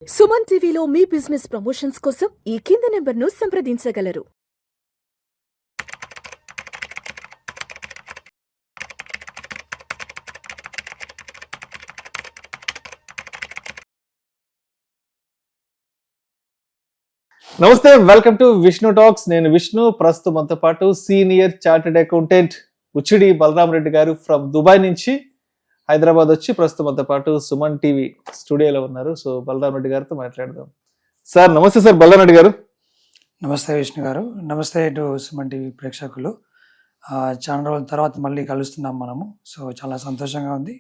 సుమన్ టీవీలో మీ business promotions కోసం ఈ కింది నెంబర్ను సంప్రదించగలరు. నమస్తే, వెల్కమ్ టు విష్ణు టాక్స్. నేను విష్ణు. ప్రస్తుతం మనతో పాటు senior chartered accountant Uchchidi Balaram Reddy గారు ఫ్రమ్ దుబాయ్ నుంచి హైదరాబాద్ వచ్చి ప్రస్తుతం మనతో పాటు సుమన్ టీవీ స్టూడియోలో ఉన్నారు. సో బలరాం రెడ్డి గారితో మాట్లాడదాం. సార్ నమస్తే. సార్ బలరాం రెడ్డి గారు. నమస్తే విష్ణు గారు. నమస్తే టు సుమన్ టీవీ ప్రేక్షకులు. చాలా రోజుల తర్వాత మళ్ళీ కలుస్తున్నాం మనము. సో చాలా సంతోషంగా ఉంది.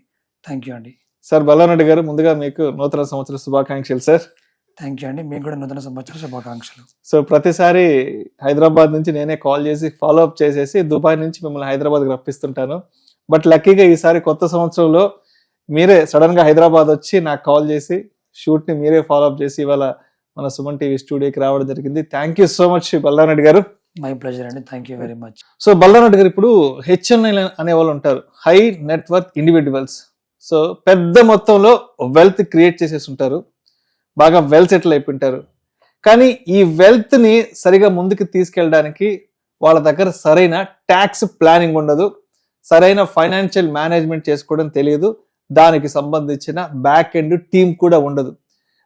థ్యాంక్ యూ అండి. సార్ బలరాం రెడ్డి గారు, ముందుగా మీకు నూతన సంవత్సర శుభాకాంక్షలు సార్. థ్యాంక్ యూ అండి. మీకు కూడా నూతన సంవత్సర శుభాకాంక్షలు. సో ప్రతిసారి హైదరాబాద్ నుంచి నేనే కాల్ చేసి ఫాలో అప్ చేసేసి దుబాయ్ నుంచి మిమ్మల్ని హైదరాబాద్కి రప్పిస్తుంటాను. బట్ లక్కీగా ఈసారి కొత్త సంవత్సరంలో మీరే సడన్ గా హైదరాబాద్ వచ్చి నాకు కాల్ చేసి షూట్ ని మీరే ఫాలో అప్ చేసి ఇవాళ మన సుమన్ టీవీ స్టూడియోకి రావడం జరిగింది. Thank you so much Balaram Reddy గారు. మై ప్లెజర్ అండి. Thank you very much. So Balaram Reddy గారు, ఇప్పుడు హెచ్ఎన్ఐ అనే వాళ్ళు ఉంటారు, హై నెట్వర్త్ ఇండివిజువల్స్. సో పెద్ద మొత్తంలో వెల్త్ క్రియేట్ చేసేసి ఉంటారు, బాగా వెల్ సెటిల్ అయిపోయింటారు. కానీ ఈ వెల్త్ ని సరిగా ముందుకు తీసుకెళ్ళడానికి వాళ్ళ దగ్గర సరైన ట్యాక్స్ ప్లానింగ్ ఉండదు, సరైన ఫైనాన్షియల్ మేనేజ్మెంట్ చేసుకోవడం తెలియదు, దానికి సంబంధించిన బ్యాక్ ఎండ్ టీమ్ కూడా ఉండదు.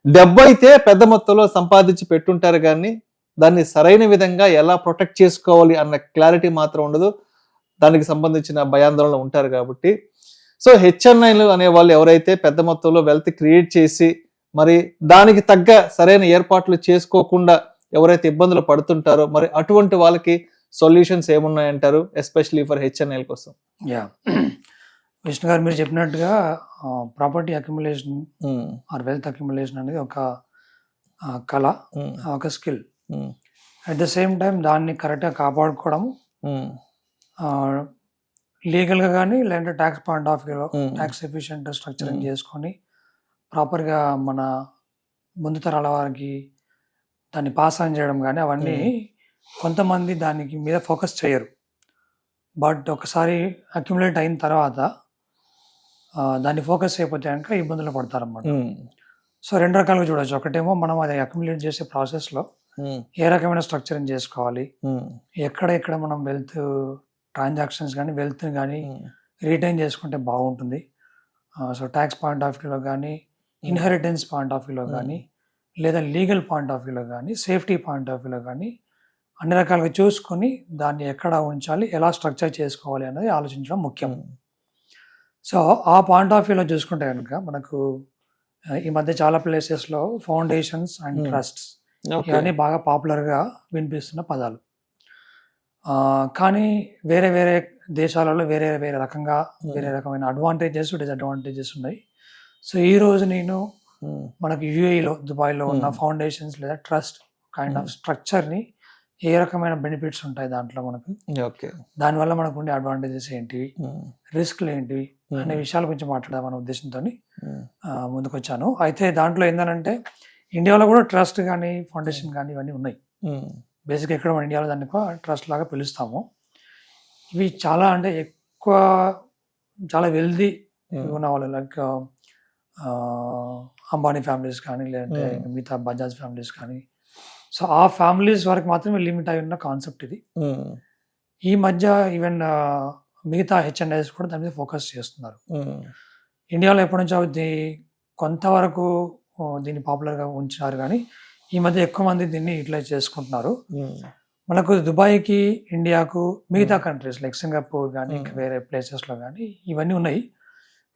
డబ్బు అయితే పెద్ద మొత్తంలో సంపాదించి పెట్టుంటారు, కానీ దాన్ని సరైన విధంగా ఎలా ప్రొటెక్ట్ చేసుకోవాలి అన్న క్లారిటీ మాత్రం ఉండదు. దానికి సంబంధించిన భయాందోళన ఉంటారు. కాబట్టి సో హెచ్ఎన్ఐలు అనే వాళ్ళు ఎవరైతే పెద్ద మొత్తంలో వెల్త్ క్రియేట్ చేసి మరి దానికి తగ్గ సరైన ఏర్పాట్లు చేసుకోకుండా ఎవరైతే ఇబ్బందులు పడుతుంటారో, మరి అటువంటి వాళ్ళకి సొల్యూషన్స్ ఏమున్నాయంటారు, ఎస్పెషలీ ఫర్ హెచ్ఎన్ఐల కోసం? యా విష్ణు గారు, మీరు చెప్పినట్టుగా property accumulation or wealth accumulation అనేది ఒక కళ, ఒక skill. At the same time దాన్ని కరెక్ట్గా కాపాడుకోవడము, లీగల్గా కానీ లేదంటే ట్యాక్స్ పాయింట్ ఆఫ్ వ్యూలో ట్యాక్స్ ఎఫిషియెంట్ స్ట్రక్చరింగ్ చేసుకొని ప్రాపర్గా మన ముందు తరాల వారికి దాన్ని పాస్ ఆన్ చేయడం కానీ అవన్నీ కొంతమంది దానికి మీద ఫోకస్ చేయరు. బట్ ఒకసారి అక్యుములేట్ అయిన తర్వాత దాన్ని ఫోకస్ అయిపోతే కనుక ఇబ్బందులు పడతారన్నమాట. సో రెండు రకాలుగా చూడవచ్చు. ఒకటేమో మనం అది అక్యుములేట్ చేసే ప్రాసెస్లో ఏ రకమైన స్ట్రక్చరింగ్ చేసుకోవాలి, ఎక్కడ మనం వెల్త్ ట్రాన్సాక్షన్స్ కానీ వెల్త్ని కానీ రిటైన్ చేసుకుంటే బాగుంటుంది. సో ట్యాక్స్ పాయింట్ ఆఫ్ వ్యూలో కానీ, ఇన్హెరిటెన్స్ పాయింట్ ఆఫ్ వ్యూలో కానీ, లేదా లీగల్ పాయింట్ ఆఫ్ వ్యూలో కానీ, సేఫ్టీ పాయింట్ ఆఫ్ వ్యూలో కానీ అన్ని రకాలుగా చూసుకొని దాన్ని ఎక్కడ ఉంచాలి, ఎలా స్ట్రక్చర్ చేసుకోవాలి అనేది ఆలోచించడం ముఖ్యం. సో ఆ పాయింట్ ఆఫ్ వ్యూలో చూసుకుంటే కనుక మనకు ఈ మధ్య చాలా ప్లేసెస్లో ఫౌండేషన్స్ అండ్ ట్రస్ట్స్ ఇవన్నీ బాగా పాపులర్గా వినిపిస్తున్న పదాలు. కానీ వేరే వేరే దేశాలలో వేరే వేరే రకంగా వేరే రకమైన అడ్వాంటేజెస్ డిసడ్వాంటేజెస్ ఉన్నాయి. సో ఈరోజు నేను మనకు యూఏఈలో దుబాయ్లో ఉన్న ఫౌండేషన్స్ లేదా ట్రస్ట్ కైండ్ ఆఫ్ స్ట్రక్చర్ని ఏ రకమైన బెనిఫిట్స్ ఉంటాయి దాంట్లో మనకు, దానివల్ల మనకు ఉండే అడ్వాంటేజెస్ ఏంటివి, రిస్క్లు ఏంటివి అనే విషయాల గురించి మాట్లాడదామనే ఉద్దేశంతో ముందుకు వచ్చాను. అయితే దాంట్లో ఏంటంటే ఇండియాలో కూడా ట్రస్ట్ కానీ ఫౌండేషన్ కానీ ఇవన్నీ ఉన్నాయి. బేసిక్గా ఇక్కడ మన ఇండియాలో దాన్ని ట్రస్ట్ లాగా పిలుస్తాము. ఇవి చాలా అంటే ఎక్కువ చాలా వెల్దీ ఉన్న వాళ్ళు, లైక్ అంబానీ ఫ్యామిలీస్ కానీ లేదంటే మిగతా బజాజ్ ఫ్యామిలీస్ కానీ. సో ఆ ఫ్యామిలీస్ వరకు మాత్రమే లిమిట్ అయి ఉన్న కాన్సెప్ట్ ఇది. ఈ మధ్య ఈవెన్ మిగతా హెచ్ఎన్ఐస్ కూడా దాని మీద ఫోకస్ చేస్తున్నారు. ఇండియాలో ఎప్పటి నుంచో కొంతవరకు దీన్ని పాపులర్గా ఉంచినారు, కానీ ఈ మధ్య ఎక్కువ మంది దీన్ని యూటిలైజ్ చేసుకుంటున్నారు. మనకు దుబాయ్కి, ఇండియాకు, మిగతా కంట్రీస్ లైక్ సింగపూర్ కానీ ఇంకా వేరే ప్లేసెస్లో కానీ ఇవన్నీ ఉన్నాయి.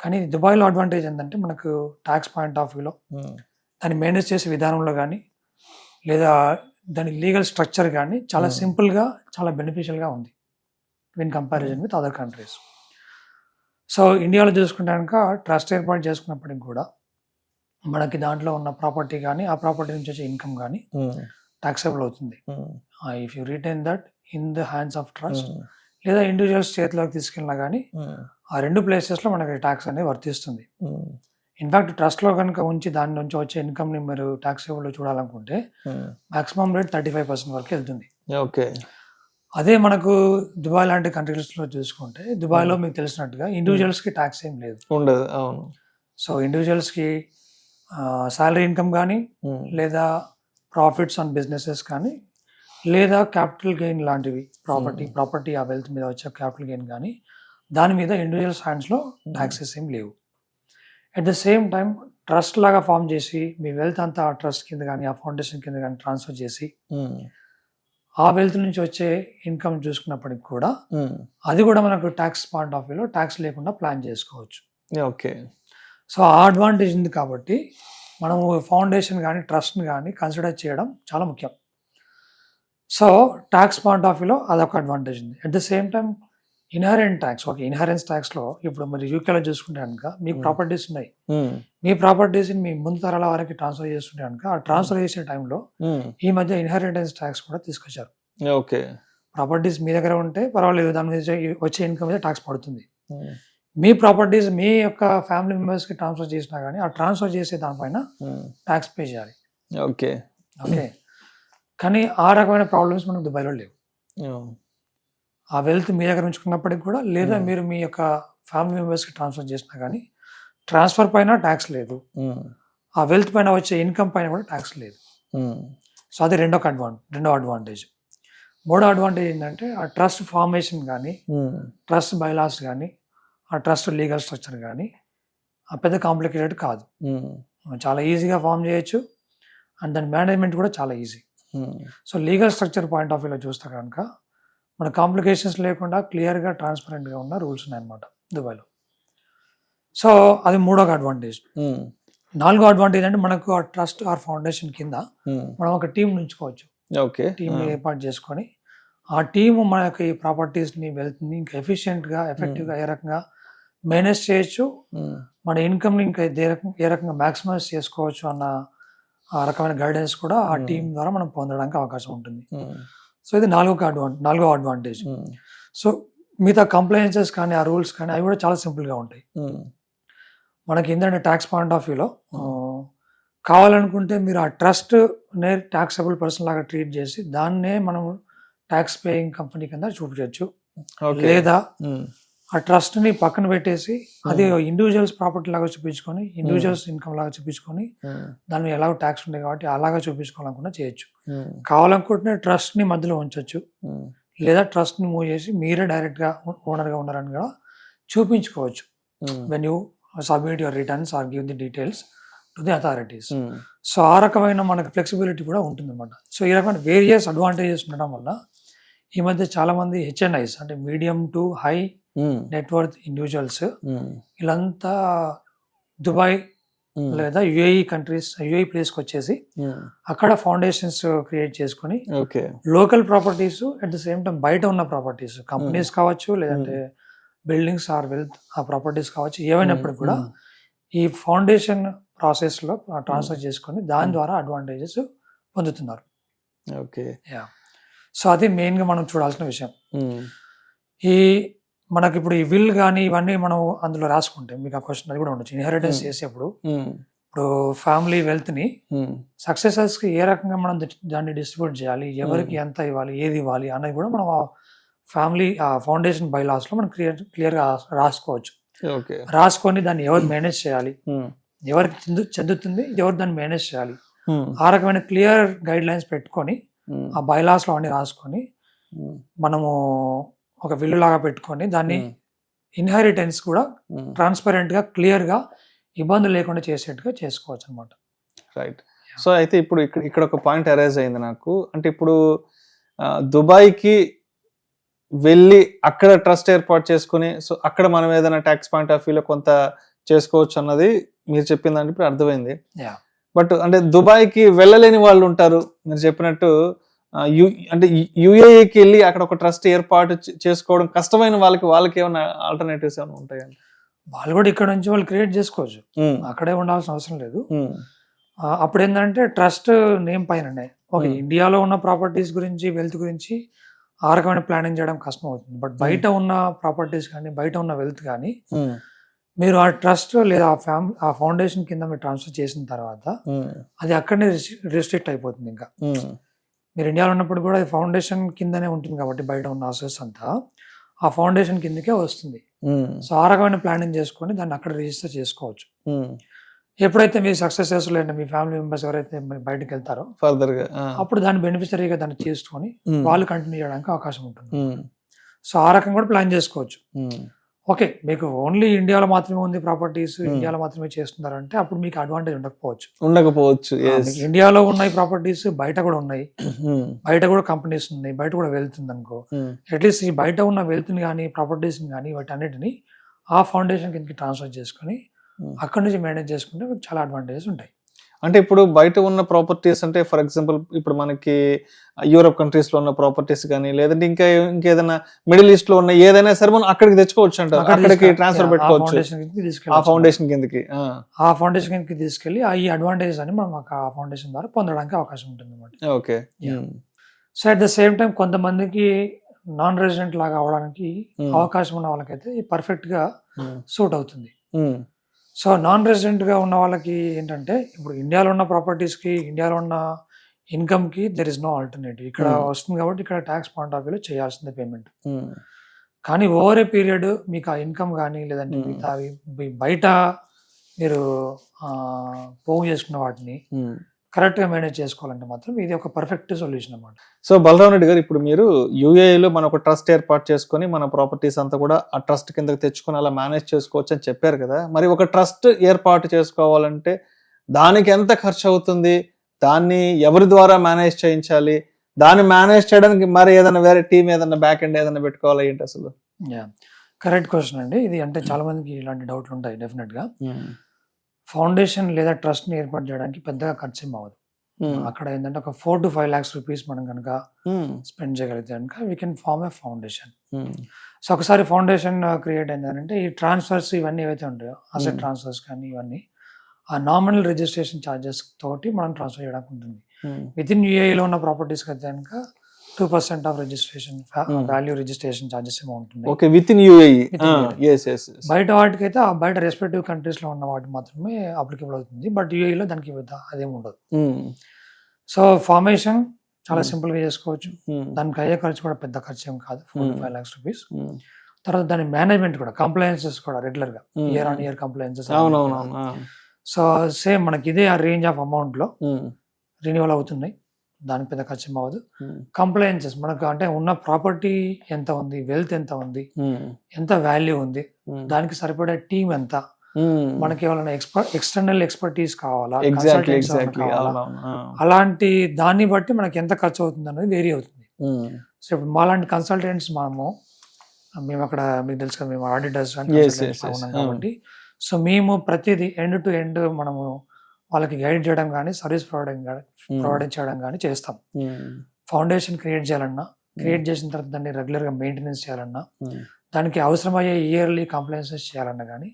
కానీ దుబాయ్లో అడ్వాంటేజ్ ఏంటంటే మనకు ట్యాక్స్ పాయింట్ ఆఫ్ వ్యూలో దాన్ని మేనేజ్ చేసే విధానంలో కానీ లేదా దాని లీగల్ స్ట్రక్చర్ కానీ చాలా సింపుల్గా చాలా బెనిఫిషియల్గా ఉంది in comparison with other countries. So ఇండియాలో చూసుకుంటే కనుక ట్రస్ట్ ఏర్పాటు చేసుకున్నప్పటికి కూడా మనకి దాంట్లో ఉన్న ప్రాపర్టీ కానీ ఆ ప్రాపర్టీ నుంచి వచ్చే ఇన్కమ్ కానీ ట్యాక్సబుల్ అవుతుంది if you retain that in the hands of trust, లేదా ఇండివిజువల్స్ చేతిలోకి తీసుకెళ్ళినా కానీ ఆ రెండు ప్లేసెస్లో మనకి ట్యాక్స్ అనేది వర్తిస్తుంది. ఇన్ఫాక్ట్ ట్రస్ట్లో కనుక ఉంచి దాని నుంచి వచ్చే ఇన్కమ్ని మీరు ట్యాక్సబుల్లో చూడాలనుకుంటే మాక్సిమం రేట్ 35% వరకు వెళ్తుంది. ఓకే. అదే మనకు దుబాయ్ లాంటి కంట్రీస్లో చూసుకుంటే, దుబాయ్లో మీకు తెలిసినట్టుగా ఇండివిజువల్స్కి ట్యాక్స్ ఏం లేదు, ఉండదు. అవును. సో ఇండివిజువల్స్కి శాలరీ ఇన్కమ్ కానీ, లేదా ప్రాఫిట్స్ ఆన్ బిజినెసెస్ కానీ, లేదా క్యాపిటల్ గెయిన్ లాంటివి, ప్రాపర్టీ ఆ వెల్త్ మీద వచ్చే క్యాపిటల్ గెయిన్ కానీ, దాని మీద ఇండివిజువల్స్ హ్యాండ్స్లో ట్యాక్సెస్ ఏం లేవు. At the same time trust లాగా ఫామ్ చేసి మీ వెల్త్ అంతా ఆ ట్రస్ట్ కింద కానీ ఆ ఫౌండేషన్ కింద కానీ ట్రాన్స్ఫర్ చేసి ఆ వెల్త్ నుంచి వచ్చే ఇన్కమ్ చూసుకున్నప్పటికి కూడా అది కూడా మనకు ట్యాక్స్ పాయింట్ ఆఫ్ వ్యూలో ట్యాక్స్ లేకుండా ప్లాన్ చేసుకోవచ్చు. ఓకే. సో ఆ అడ్వాంటేజ్ ఉంది కాబట్టి మనము ఫౌండేషన్ కానీ ట్రస్ట్ని కానీ కన్సిడర్ చేయడం చాలా ముఖ్యం. సో ట్యాక్స్ పాయింట్ ఆఫ్ వ్యూలో అదొక అడ్వాంటేజ్ ఉంది. At the same time inherent tax, okay, inheritance ట్యాక్స్లో ఇప్పుడు మరి యూకేలో చూసుకుంటే కనుక మీకు ప్రాపర్టీస్ ఉన్నాయి, మీ ప్రాపర్టీస్ని మీ ముందు తరాల వారికి ట్రాన్స్ఫర్ చేస్తుంటే కనుక ఆ ట్రాన్స్ఫర్ చేసే టైంలో ఈ మధ్య ఇన్హెరిటెన్స్ ట్యాక్స్ కూడా తీసుకొచ్చారు. ఓకే. ప్రాపర్టీస్ మీ దగ్గర ఉంటే పర్వాలేదు, దాని మీద వచ్చే ఇన్కమ్ మీద ట్యాక్స్ పడుతుంది. మీ ప్రాపర్టీస్ మీ యొక్క ఫ్యామిలీ మెంబర్స్కి ట్రాన్స్ఫర్ చేసినా కానీ ఆ ట్రాన్స్ఫర్ చేసే దానిపైన ట్యాక్స్ పే చేయాలి. ఓకే. ఓకే. కానీ ఆ రకమైన ప్రాబ్లమ్స్ మనకు దుబాయ్లో లేవు. ఆ వెల్త్ మీ దగ్గర ఉంచుకున్నప్పటికి కూడా, లేదా మీరు మీ యొక్క ఫ్యామిలీ మెంబర్స్కి ట్రాన్స్ఫర్ చేసినా కానీ ట్రాన్స్ఫర్ పైన ట్యాక్స్ లేదు, ఆ వెల్త్ పైన వచ్చే ఇన్కమ్ పైన కూడా ట్యాక్స్ లేదు. సో అది రెండో అడ్వాంటేజ్. మూడో అడ్వాంటేజ్ ఏంటంటే ఆ ట్రస్ట్ ఫార్మేషన్ కానీ, ట్రస్ట్ బైలాస్ కానీ, ఆ ట్రస్ట్ లీగల్ స్ట్రక్చర్ కానీ పెద్ద కాంప్లికేటెడ్ కాదు, చాలా ఈజీగా ఫామ్ చేయొచ్చు. అండ్ దాని మేనేజ్మెంట్ కూడా చాలా easy. So legal structure point of వ్యూలో చూస్తే కనుక మన కాంప్లికేషన్స్ లేకుండా క్లియర్గా ట్రాన్స్పరెంట్గా ఉన్న రూల్స్ ఉన్నాయన్నమాట దుబాయ్లో. సో అది మూడో అడ్వాంటేజ్. నాలుగో అడ్వాంటేజ్ అంటే మనకు ఆ ట్రస్ట్ ఆర్ ఫౌండేషన్ కింద మనం ఒక టీం ఉంచుకోవచ్చు. టీం ఏర్పాటు చేసుకొని ఆ టీము మన యొక్క ఈ ప్రాపర్టీస్ని వెల్త్ని ఇంకా ఎఫిషియెంట్గా ఎఫెక్టివ్గా ఏ రకంగా మేనేజ్ చేయొచ్చు, మన ఇన్కమ్ని ఇంకా ఏ రకంగా మ్యాక్సిమైజ్ చేసుకోవచ్చు అన్న ఆ రకమైన గైడెన్స్ కూడా ఆ టీం ద్వారా మనం పొందడానికి అవకాశం ఉంటుంది. సో ఇది నాలుగో అడ్వాంటేజ్. సో మిగతా కంప్లైన్సెస్ కానీ ఆ రూల్స్ కానీ అవి కూడా చాలా సింపుల్గా ఉంటాయి. మనకి ఏంటంటే ట్యాక్స్ పాయింట్ ఆఫ్ వ్యూలో కావాలనుకుంటే మీరు ఆ ట్రస్ట్ నే ట్యాక్సబుల్ పర్సన్ లాగా ట్రీట్ చేసి దాన్నే మనం ట్యాక్స్ పేయింగ్ కంపెనీ కింద చూపించవచ్చు. లేదా ఆ ట్రస్ట్ని పక్కన పెట్టేసి అది ఇండివిజువల్స్ ప్రాపర్టీ లాగా చూపించుకొని, ఇండివిజువల్స్ ఇన్కమ్ లాగా చూపించుకొని దాని మీద ఎలాగో ట్యాక్స్ ఉంది కాబట్టి అలాగా చూపించుకోవాలనుకున్నా చేయొచ్చు. కావాలనుకుంటే ట్రస్ట్ని మధ్యలో ఉంచవచ్చు, లేదా ట్రస్ట్ని మూవ్ చేసి మీరే డైరెక్ట్గా ఓనర్గా ఉన్నారని కూడా చూపించుకోవచ్చు. When you submit your returns or give the details to the authorities. So ఆ రకమైన మనకు ఫ్లెక్సిబిలిటీ కూడా ఉంటుంది అనమాట. సో ఈ రకమైన వేరియస్ అడ్వాంటేజెస్ ఉండడం వల్ల ఈ మధ్య చాలా మంది హెచ్ఎన్ఐస్ అంటే medium to high net worth individuals వీళ్ళంతా దుబాయ్ లేదా యుఏఈ ప్లేస్కి వచ్చేసి అక్కడ ఫౌండేషన్స్ క్రియేట్ చేసుకొని local properties at the same time బయట ఉన్న ప్రాపర్టీస్ కంపెనీస్ కావచ్చు, లేదంటే బిల్డింగ్స్ ఆర్ వెల్త్ ఆ ప్రాపర్టీస్ కావచ్చు, ఏమైనప్పుడు కూడా ఈ ఫౌండేషన్ ప్రాసెస్లో ట్రాన్స్ఫర్ చేసుకొని దాని ద్వారా అడ్వాంటేజెస్ పొందుతున్నారు. ఓకే. సో అది మెయిన్గా మనం చూడాల్సిన విషయం. ఈ మనకి ఇప్పుడు ఈ విల్ కానీ ఇవన్నీ మనం అందులో రాసుకుంటే మీకు ఆ క్వశ్చన్ అది కూడా ఉండొచ్చు. ఇన్హెరిటెన్స్ చేసేప్పుడు ఇప్పుడు ఫ్యామిలీ వెల్త్ని సక్సెసర్స్కి ఏ రకంగా మనం దాన్ని డిస్ట్రిబ్యూట్ చేయాలి, ఎవరికి ఎంత ఇవ్వాలి, ఏది ఇవ్వాలి అనేది కూడా మనం ఆ ఫ్యామిలీ ఆ ఫౌండేషన్ బైలాస్లో మనం క్లియర్గా రాసుకోవచ్చు. రాసుకొని దాన్ని ఎవరు మేనేజ్ చేయాలి, ఎవరికి చెందుతుంది, ఎవరు దాన్ని మేనేజ్ చేయాలి, ఆ రకమైన క్లియర్ గైడ్ లైన్స్ పెట్టుకొని ఆ బైలాస్లో అన్ని రాసుకొని మనము ఒక విల్లు లాగా పెట్టుకొని దాన్ని ఇన్హెరిటెన్స్ కూడా ట్రాన్స్పరెంట్గా క్లియర్గా ఇబ్బందులు లేకుండా చేసేట్టుగా చేసుకోవచ్చు అనమాట. రైట్. సో అయితే ఇప్పుడు ఇక్కడ ఒక పాయింట్ అరైజ్ అయింది నాకు. అంటే ఇప్పుడు దుబాయ్కి వెళ్ళి అక్కడ ట్రస్ట్ ఏర్పాటు చేసుకుని సో అక్కడ మనం ఏదైనా ట్యాక్స్ పాయింట్ ఆఫ్ వ్యూలో కొంత చేసుకోవచ్చు అన్నది మీరు చెప్పిన దానికి ఇప్పుడు అర్థమైంది. బట్ అంటే దుబాయ్కి వెళ్ళలేని వాళ్ళు ఉంటారు మీరు చెప్పినట్టు. అంటే యుఏఈకి వెళ్ళి అక్కడ ఒక ట్రస్ట్ ఏర్పాటు చేసుకోవడం కష్టమైన వాళ్ళకి ఏమైనా ఆల్టర్నేటివ్స్ ఏమైనా ఉంటాయండి? వాళ్ళు కూడా ఇక్కడ నుంచి వాళ్ళు క్రియేట్ చేసుకోవచ్చు, అక్కడే ఉండాల్సిన అవసరం లేదు. అప్పుడు ఏంటంటే ట్రస్ట్ నేమ్ పైన ఓకే ఇండియాలో ఉన్న ప్రాపర్టీస్ గురించి వెల్త్ గురించి ఆ రకమైన ప్లానింగ్ చేయడం కష్టం అవుతుంది. బట్ బయట ఉన్న ప్రాపర్టీస్ కానీ బయట ఉన్న వెల్త్ కానీ మీరు ఆ ట్రస్ట్ లేదా ఆ ఫౌండేషన్ కింద మీరు ట్రాన్స్ఫర్ చేసిన తర్వాత అది అక్కడనే రిస్ట్రిక్ట్ అయిపోతుంది. ఇంకా మీరు ఇండియాలో ఉన్నప్పుడు కూడా ఫౌండేషన్ కిందనే ఉంటుంది కాబట్టి బయట ఉన్న అసెట్స్ అంతా ఆ ఫౌండేషన్ కిందకే వస్తుంది. సో ఆ రకమైన ప్లానింగ్ చేసుకొని దాన్ని అక్కడ రిజిస్టర్ చేసుకోవచ్చు. ఎప్పుడైతే మీరు సక్సెస్ లేదంటే మీ ఫ్యామిలీ మెంబర్స్ ఎవరైతే మీరు బయటకు వెళ్తారో ఫర్దర్ గా అప్పుడు దాన్ని బెనిఫిషరీగా దాన్ని చేసుకొని వాళ్ళు కంటిన్యూ చేయడానికి అవకాశం ఉంటుంది. సో ఆ రకంగా కూడా ప్లాన్ చేసుకోవచ్చు. ఓకే, మీకు ఓన్లీ ఇండియాలో మాత్రమే ఉంది ప్రాపర్టీస్, ఇండియాలో మాత్రమే చేస్తున్నారంటే అప్పుడు మీకు అడ్వాంటేజ్ ఉండకపోవచ్చు. మీకు ఇండియాలో ఉన్నాయి ప్రాపర్టీస్, బయట కూడా ఉన్నాయి, బయట కూడా కంపెనీస్ ఉన్నాయి, బయట కూడా వెళ్తుంది అనుకో, అట్లీస్ట్ ఈ బయట ఉన్న వెల్త్ని కానీ ప్రాపర్టీస్ కానీ వాటి అన్నిటిని ఆ ఫౌండేషన్ కిందకి ట్రాన్స్ఫర్ చేసుకొని అక్కడ నుంచి మేనేజ్ చేసుకుంటే మీకు చాలా అడ్వాంటేజెస్ ఉంటాయి. అంటే ఇప్పుడు బయట ఉన్న ప్రాపర్టీస్ అంటే ఫర్ ఎగ్జాంపుల్ ఇప్పుడు మనకి యూరోప్ కంట్రీస్ లో ఉన్న ప్రాపర్టీస్ కానీ లేదంటే ఇంకేదైనా మిడిల్ ఈస్ట్ లో ఉన్న ఏదైనా సరే మనం అక్కడికి తెచ్చుకోవచ్చు అంటారు, అక్కడికి ట్రాన్స్ఫర్ పెట్టుకోవచ్చు ఆ ఫౌండేషన్ కిందకి. ఆ ఫౌండేషన్ కిందకి తీసుకెళ్లి ఈ అడ్వాంటేజెస్ అని మనం ఆ ఫౌండేషన్ ద్వారా పొందడానికి అవకాశం ఉంటుంది అన్నమాట. Okay. So at the same time కొంతమందికి నాన్ రెసిడెంట్ లాగా అవడానికి అవకాశం ఉన్న వాళ్ళకైతే పర్ఫెక్ట్ గా సూట్ అవుతుంది. సో నాన్ రెసిడెంట్ గా ఉన్న వాళ్ళకి ఏంటంటే ఇప్పుడు ఇండియాలో ఉన్న ప్రాపర్టీస్ కి ఇండియాలో ఉన్న ఇన్కమ్ కి దెర్ ఇస్ నో ఆల్టర్నేటివ్. ఇక్కడ వస్తుంది కాబట్టి ఇక్కడ ట్యాక్స్ పాయింట్ ఆఫ్ వ్యూలో చేయాల్సిందే పేమెంట్. కానీ ఓవర్ ఏ పీరియడ్ మీకు ఆ ఇన్కమ్ కానీ లేదంటే మిగతా బయట మీరు పోగు చేసుకున్న వాటిని కరెక్ట్ గా మేనేజ్ చేసుకోవాలంటే మాత్రం ఇది ఒక పర్ఫెక్ట్ సొల్యూషన్ అన్నమాట. సో బలరాం రెడ్డి గారు, ఇప్పుడు మీరు యూఏఈలో మన ఒక ట్రస్ట్ ఏర్పాటు చేసుకొని మన ప్రాపర్టీస్ అంతా కూడా ఆ ట్రస్ట్ కిందకి తెచ్చుకొని అలా మేనేజ్ చేసుకోవచ్చు అని చెప్పారు కదా, మరి ఒక ట్రస్ట్ ఏర్పాటు చేసుకోవాలంటే దానికి ఎంత ఖర్చు అవుతుంది, దాన్ని ఎవరి ద్వారా మేనేజ్ చేయించాలి, దాన్ని మేనేజ్ చేయడానికి మరి ఏదైనా వేరే టీం ఏదైనా బ్యాక్ ఎండ్ ఏదైనా పెట్టుకోవాలా ఏంటి అసలు? కరెక్ట్ క్వశ్చన్ అండి ఇది. అంటే చాలా మందికి ఇలాంటి డౌట్లు ఉంటాయి డెఫినెట్ గా. ఫౌండేషన్ లేదా ట్రస్ట్ ని ఏర్పాటు చేయడానికి పెద్దగా ఖర్చు ఏం అవ్వదు. అక్కడ ఏంటంటే ఒక 4 to 5 lakhs రూపీస్ మనం కనుక స్పెండ్ చేయగలిగితే కనుక we can form a foundation. So ఒకసారి ఫౌండేషన్ క్రియేట్ అయిందంటే ఈ ట్రాన్స్ఫర్స్ ఇవన్నీ ఏవైతే ఉంటాయో అసెట్ ట్రాన్స్ఫర్స్ కానీ ఇవన్నీ ఆ నామినల్ రిజిస్ట్రేషన్ ఛార్జెస్ తోటి మనం ట్రాన్స్ఫర్ చేయడానికి ఉంటుంది. విత్ ఇన్ యూఏఈలో ఉన్న ప్రాపర్టీస్ అయితే కనుక 2% of registration value registration charges ఏమో ఉంటుంది. Okay, with in UAE. బయట వాటికైతే ఆ బయట రెస్పెక్టివ్ కంట్రీస్ లో ఉన్న వాటి మాత్రమే అప్లికబుల్ అవుతుంది. బట్ యూఏఈలో దానికి అదేమి ఉండదు. సో ఫార్మేషన్ చాలా సింపుల్ గా చేసుకోవచ్చు. దానికి అయ్యే ఖర్చు కూడా పెద్ద ఖర్చు ఏం కాదు, 4 to 5 lakhs రూపీస్. తర్వాత దాని మేనేజ్మెంట్ కూడా కంప్లైన్సెస్ కూడా రెగ్యులర్ గా year on year compliances. So same మనకి ఇదే ఆ రేంజ్ ఆఫ్ అమౌంట్ లో రిన్యూవల్ అవుతున్నాయి, దానికి పెద్ద ఖర్చు అవ్వదు. కంప్లైన్సెస్ మనకు అంటే ఉన్న ప్రాపర్టీ ఎంత ఉంది, వెల్త్ ఎంత ఉంది, ఎంత వాల్యూ ఉంది, దానికి సరిపడే టీం ఎంత, మనకి ఏమైనా ఎక్స్టర్నల్ ఎక్స్పర్టీస్ కావాలా, అలాంటి దాన్ని బట్టి మనకి ఎంత ఖర్చు అవుతుంది అనేది వేరీ అవుతుంది. సో ఇప్పుడు మాలాంటి కన్సల్టెంట్స్ మేము అక్కడ మీకు తెలుసు కదా, మేము ఆడిటర్స్ ఉన్నాం కాబట్టి సో మేము ప్రతిదీ ఎండ్ టు ఎండ్ మనము వాళ్ళకి గైడ్ చేయడం కానీ సర్వీస్ ప్రొవైడ్ చేయడం కానీ చేస్తాం. ఫౌండేషన్ క్రియేట్ చేయాలన్నా, క్రియేట్ చేసిన తర్వాత దాన్ని రెగ్యులర్ గా మెయింటెనెన్స్ చేయాలన్నా, దానికి అవసరమయ్యే ఇయర్లీ కంప్లైన్సెస్ చేయాలన్నా కానీ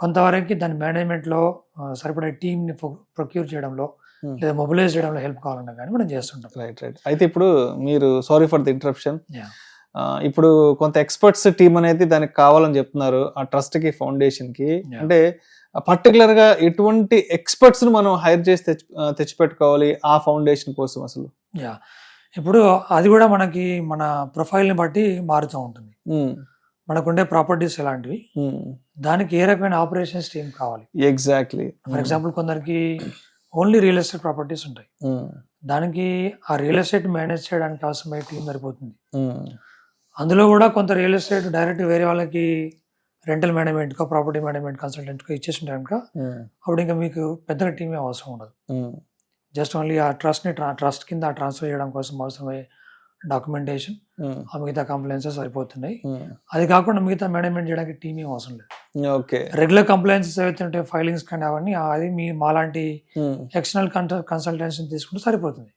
కొంతవరకు దాని మేనేజ్మెంట్ లో సరిపడే టీమ్ ని ప్రొక్యూర్ చేయడంలో లేదా మొబిలైజ్ చేయడంలో హెల్ప్ కావాలన్నా కానీ మనం చేస్తుంటాం. రైట్. అయితే ఇప్పుడు మీరు, సారీ ఫర్ ది ఇంటరప్షన్, ఇప్పుడు కొంత ఎక్స్పర్ట్స్ టీం అనేది దానికి కావాలని చెప్తున్నారు ఆ ట్రస్ట్ కి, ఫౌండేషన్ కి. అంటే పర్టికులర్ గా ఎటువంటి ఎక్స్పర్ట్స్ ను మనం హైర్ చేసి తెచ్చిపెట్టుకోవాలి ఆ ఫౌండేషన్ కోసం అసలు? ఇప్పుడు అది కూడా మనకి మన ప్రొఫైల్ ని బట్టి మారుతూ ఉంటుంది. మనకుండే ప్రాపర్టీస్ ఎలాంటివి, దానికి ఏ రకమైన ఆపరేషన్స్ టీమ్ కావాలి. ఎగ్జాక్ట్లీ. ఫర్ ఎగ్జాంపుల్ కొందరికి ఓన్లీ రియల్ ఎస్టేట్ ప్రాపర్టీస్ ఉంటాయి, దానికి ఆ రియల్ ఎస్టేట్ మేనేజ్ చేయడానికి అవసరమయ్యే టీం సరిపోతుంది. అందులో కూడా కొంత రియల్ ఎస్టేట్ డైరెక్ట్ వేరే వాళ్ళకి రెంటల్ మేనేజ్మెంట్ కో ప్రాపర్టీ మేనేజ్మెంట్ కన్సల్టెంట్ కో ఇచ్చేసి ఉంటారు కనుక అప్పుడు ఇంకా మీకు పెద్దగా టీమే అవసరం ఉండదు. జస్ట్ ఓన్లీ ఆ ట్రస్ట్ కింద ట్రాన్స్ఫర్ చేయడం కోసం అవసరమయ్యే డాక్యుమెంటేషన్, ఆ మిగతా కంప్లైన్సెస్ సరిపోతున్నాయి. అది కాకుండా మిగతా మేనేజ్మెంట్ చేయడానికి టీమ్ ఏం అవసరం లేదు. రెగ్యులర్ కంప్లైన్సెస్ ఏవైతే ఉంటాయి, ఫైలింగ్స్ కానీ అవన్నీ అది మాలాంటి ఎక్స్టర్నల్ కన్సల్టెన్సీ తీసుకుంటే సరిపోతుంది.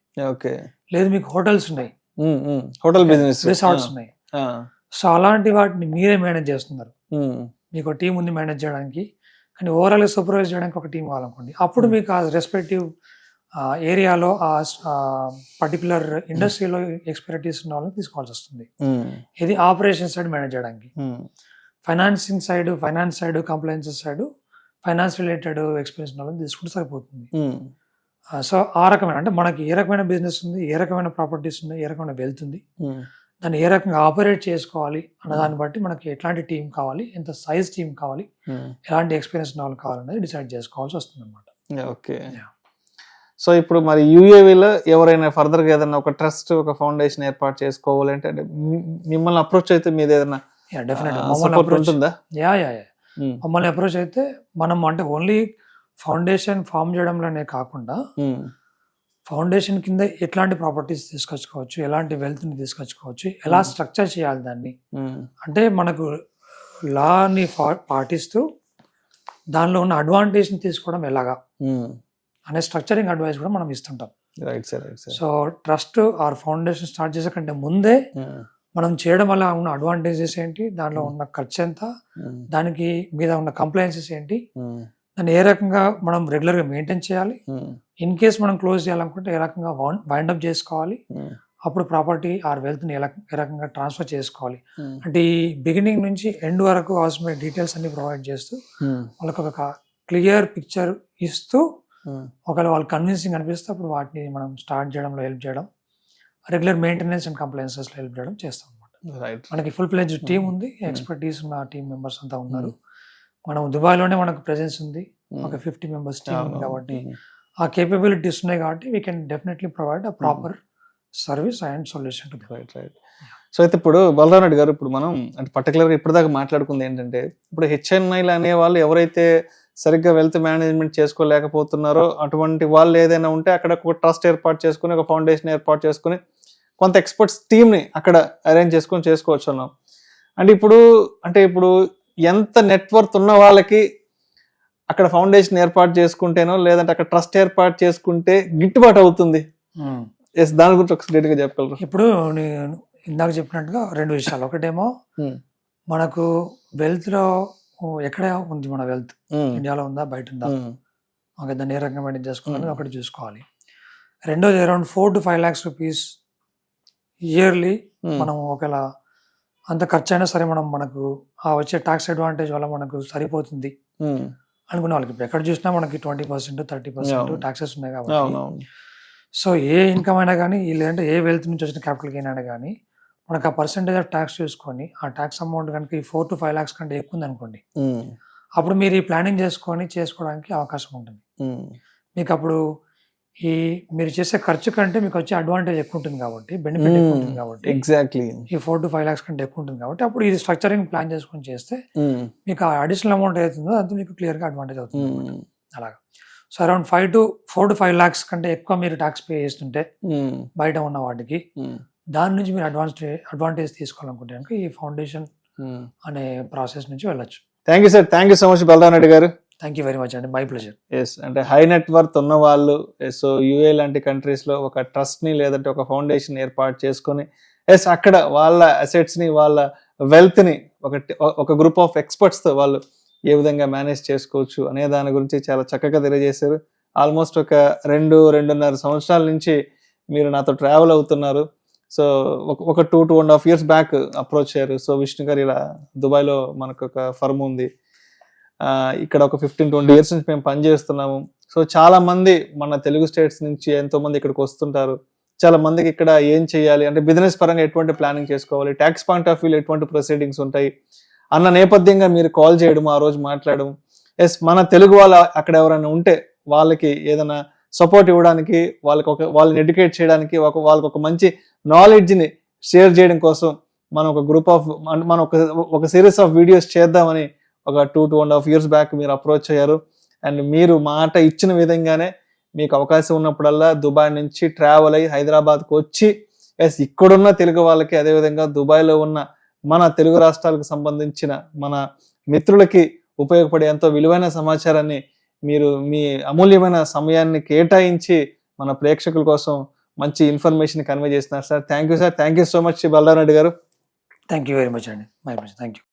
లేదు మీకు హోటల్స్ ఉన్నాయి, హోటల్ బిజినెస్, రిసార్ట్స్ ఉన్నాయి, సో అలాంటి వాటిని మీరే మేనేజ్ చేస్తున్నారు, మీకు టీం ఉంది మేనేజ్ చేయడానికి, కానీ ఓవరాల్ సూపర్వైజ్ చేయడానికి ఒక టీం కావాలనుకోండి, అప్పుడు మీకు ఆ రెస్పెక్టివ్ ఏరియాలో ఆ పర్టికులర్ ఇండస్ట్రీలో ఎక్స్పర్టీస్ ఉన్న వాళ్ళని తీసుకోవాల్సి వస్తుంది. ఇది ఆపరేషన్ సైడ్ మేనేజ్ చేయడానికి. Finance side, compliances side, finance related experience ఉన్న వాళ్ళని తీసుకుంటే సరిపోతుంది. సో ఆ రకమైన అంటే మనకి ఏ రకమైన బిజినెస్ ఉంది, ఏ రకమైన ప్రాపర్టీస్ ఉన్నాయి, ఏ రకమైన వెల్త్ ఉంది, దాన్ని ఏ రకంగా ఆపరేట్ చేసుకోవాలి అన్న దాన్ని బట్టి మనకి ఎట్లాంటి టీం కావాలి, ఎంత సైజ్ టీం కావాలి, ఎలాంటి ఎక్స్పీరియన్స్ ఉన్న వాళ్ళు కావాలనేది డిసైడ్ చేసుకోవాల్సి వస్తుంది అనమాట. ఓకే. సో ఇప్పుడు మరి యూఏవీలో ఎవరైనా ఫర్దర్గా ఏదైనా ఒక ట్రస్ట్, ఒక ఫౌండేషన్ ఏర్పాటు చేసుకోవాలి అంటే మిమ్మల్ని అప్రోచ్ అయితే మీది ఏదైనా ఉంటుందా? మమ్మల్ని అప్రోచ్ అయితే మనం అంటే ఓన్లీ ఫౌండేషన్ ఫామ్ చేయడంలోనే కాకుండా ఫౌండేషన్ కింద ఎట్లాంటి ప్రాపర్టీస్ తీసుకొచ్చుకోవచ్చు, ఎలాంటి వెల్త్ని తీసుకొచ్చుకోవచ్చు, ఎలా స్ట్రక్చర్ చేయాలి దాన్ని, అంటే మనకు లాని పాటిస్తూ దానిలో ఉన్న అడ్వాంటేజ్ని తీసుకోవడం ఎలాగా అనే స్ట్రక్చరింగ్ అడ్వైస్ కూడా మనం ఇస్తుంటాం. So trust or foundation start చేసే కంటే ముందే మనం చేయడం వల్ల ఉన్న అడ్వాంటేజెస్ ఏంటి, దానిలో ఉన్న ఖర్చు ఎంత, దానికి మీద ఉన్న కంప్లైన్సెస్ ఏంటి, దాన్ని ఏ రకంగా మనం రెగ్యులర్గా మెయింటైన్ చేయాలి, ఇన్ కేస్ మనం క్లోజ్ చేయాలనుకుంటే ఏ రకంగా వైండప్ చేసుకోవాలి, అప్పుడు ప్రాపర్టీ ఆర్ వెల్త్ని ఏ రకంగా ట్రాన్స్ఫర్ చేసుకోవాలి, అంటే ఈ బిగినింగ్ నుంచి ఎండ్ వరకు అవసరమైన డీటెయిల్స్ అన్ని ప్రొవైడ్ చేస్తూ వాళ్ళకి ఒక క్లియర్ పిక్చర్ ఇస్తూ ఒకవేళ వాళ్ళు కన్విన్సింగ్ అనిపిస్తే అప్పుడు వాటిని మనం స్టార్ట్ చేయడంలో హెల్ప్ చేయడం, రెగ్యులర్ మెయింటెనెన్స్ అండ్ కంప్లైన్సెస్లో హెల్ప్ చేయడం చేస్తాం అనమాట. మనకి ఫుల్ ఫ్లెడ్జ్ టీం ఉంది, ఎక్స్పర్టీస్ ఉన్న టీం మెంబర్స్ అంతా ఉన్నారు. మనం దుబాయ్లోనే మనకు ప్రెజెన్స్ ఉంది, ఒక 50 మెంబర్స్ టీం ఉంది కాబట్టి ఆ కేపబిలిటీస్ ఉన్నాయి కాబట్టి we can definitely provide a proper service and solution to right. So అయితే ఇప్పుడు బలరాం రెడ్డి గారు, ఇప్పుడు మనం అంటే పర్టికులర్గా ఇప్పటిదాకా మాట్లాడుకుంది ఏంటంటే, ఇప్పుడు హెచ్ఎన్ఐలు అనే వాళ్ళు ఎవరైతే సరిగ్గా వెల్త్ మేనేజ్మెంట్ చేసుకోలేకపోతున్నారో అటువంటి వాళ్ళు ఏదైనా ఉంటే అక్కడ ఒక ట్రస్ట్ ఏర్పాటు చేసుకుని, ఒక ఫౌండేషన్ ఏర్పాటు చేసుకుని కొంత ఎక్స్పర్ట్స్ టీమ్ని అక్కడ అరేంజ్ చేసుకొని చేసుకోవచ్చు అన్నాం. అంటే ఇప్పుడు ఎంత నెట్వర్క్ ఉన్న వాళ్ళకి అక్కడ ఫౌండేషన్ ఏర్పాటు చేసుకుంటేనో లేదంటే అక్కడ ట్రస్ట్ ఏర్పాటు చేసుకుంటే గిట్టుబాటు అవుతుంది? దాని గురించి ఒక డీటెయిల్గా చెప్పగలరు? ఇప్పుడు నేను ఇందాక చెప్పినట్టుగా 2 విషయాలు. ఒకటేమో మనకు వెల్త్లో ఎక్కడ ఉంది మన వెల్త్, ఇండియాలో ఉందా బయట ఉందా, దాన్ని ఏ రకంగా మెయింటైన్ చేసుకోవాలని ఒకటి చూసుకోవాలి. రెండోది around 4 to 5 lakhs rupees yearly మనం ఒకవేళ అంత ఖర్చు అయినా సరే మనకు ఆ వచ్చే ట్యాక్స్ అడ్వాంటేజ్ వల్ల మనకు సరిపోతుంది అనుకునే వాళ్ళకి ఇప్పుడు ఎక్కడ చూసినా మనకి 20%, 30% ట్యాక్సెస్ ఉన్నాయి కాబట్టి, సో ఏ ఇన్కమ్ అయినా కానీ లేదంటే ఏ వెల్త్ నుంచి వచ్చిన క్యాపిటల్ గెయిన్ అయినా కానీ మనకు ఆ పర్సెంటేజ్ ఆఫ్ ట్యాక్స్ చూసుకొని ఆ ట్యాక్స్ అమౌంట్ కనుక ఈ 4 to 5 lakhs కంటే ఎక్కువ ఉంది అనుకోండి, అప్పుడు మీరు ఈ ప్లానింగ్ చేసుకోవడానికి అవకాశం ఉంటుంది. మీకు అప్పుడు ఈ మీరు చేసే ఖర్చు కంటే మీకు వచ్చే అడ్వాంటేజ్ ఎక్కువ ఉంటుంది కాబట్టి, బెనిఫిట్ ఎక్కువ ఉంటుంది కాబట్టి, ఎగ్జాక్ట్లీ ఈ 4 to 5 lakhs కంటే ఎక్కువ ఉంటుంది కాబట్టి అప్పుడు ఇది స్ట్రక్చరింగ్ ప్లాన్ చేసుకొని చేస్తే మీకు ఆ అడిషనల్ అమౌంట్ అవుతుందో అంతా మీకు క్లియర్గా అడ్వాంటేజ్ అవుతుంది. అలాగా సో అరౌండ్ 4 to 5 lakhs కంటే ఎక్కువ మీరు ట్యాక్స్ పే చేస్తుంటే బయట ఉన్న వాటికి, దాని నుంచి మీరు అడ్వాంటేజ్ తీసుకోవాలనుకుంటే కనుక ఈ ఫౌండేషన్ అనే ప్రాసెస్ నుంచి వెళ్ళొచ్చు. Thank you sir, thank you so much Balaram Reddy గారు. థ్యాంక్ యూ వెరీ మచ్ అండి, మై ప్లెజర్. అంటే హై నెట్వర్త్ ఉన్న వాళ్ళు సో యూఏ లాంటి కంట్రీస్లో ఒక ట్రస్ట్ని లేదంటే ఒక ఫౌండేషన్ ఏర్పాటు చేసుకొని అక్కడ వాళ్ళ అసెట్స్ని, వాళ్ళ వెల్త్ని ఒక గ్రూప్ ఆఫ్ ఎక్స్పర్ట్స్తో వాళ్ళు ఏ విధంగా మేనేజ్ చేసుకోవచ్చు అనే దాని గురించి చాలా చక్కగా తెలియజేశారు. ఆల్మోస్ట్ ఒక 2.5 సంవత్సరాల నుంచి మీరు నాతో ట్రావెల్ అవుతున్నారు. సో ఒక 2.5 years బ్యాక్ అప్రోచ్ అయ్యారు. సో విష్ణు గారు ఇలా దుబాయ్లో మనకు ఒక ఫర్మ్ ఉంది, ఇక్కడ ఒక 15-20 years నుంచి మేము పనిచేస్తున్నాము. సో చాలా మంది మన తెలుగు స్టేట్స్ నుంచి ఎంతో మంది ఇక్కడికి వస్తుంటారు. చాలా మందికి ఇక్కడ ఏం చేయాలి అంటే బిజినెస్ పరంగా ఎటువంటి ప్లానింగ్ చేసుకోవాలి, ట్యాక్స్ పాయింట్ ఆఫ్ వ్యూలో ఎటువంటి ప్రొసీడింగ్స్ ఉంటాయి అన్న నేపథ్యంగా మీరు కాల్ చేయడం, ఆ రోజు మాట్లాడడం, మన తెలుగు వాళ్ళు అక్కడ ఎవరైనా ఉంటే వాళ్ళకి ఏదైనా సపోర్ట్ ఇవ్వడానికి, వాళ్ళని ఎడ్యుకేట్ చేయడానికి, వాళ్ళకి ఒక మంచి నాలెడ్జ్ని షేర్ చేయడం కోసం మనం ఒక గ్రూప్ ఆఫ్ మనం ఒక సిరీస్ ఆఫ్ వీడియోస్ చేద్దామని ఒక 2.5 years బ్యాక్ మీరు అప్రోచ్ అయ్యారు. అండ్ మీరు మాట ఇచ్చిన విధంగానే మీకు అవకాశం ఉన్నప్పుడల్లా దుబాయ్ నుంచి ట్రావెల్ అయ్యి హైదరాబాద్కు వచ్చి ఇక్కడున్న తెలుగు వాళ్ళకి, అదేవిధంగా దుబాయ్లో ఉన్న మన తెలుగు రాష్ట్రాలకు సంబంధించిన మన మిత్రులకి ఉపయోగపడే ఎంతో విలువైన సమాచారాన్ని మీరు మీ అమూల్యమైన సమయాన్ని కేటాయించి మన ప్రేక్షకుల కోసం మంచి ఇన్ఫర్మేషన్ కన్వే చేస్తున్నారు sir. Thank you sir, thank you so much Balaram Reddy గారు. థ్యాంక్ యూ వెరీ మచ్ అండి, మై ప్లెజర్. Thank you.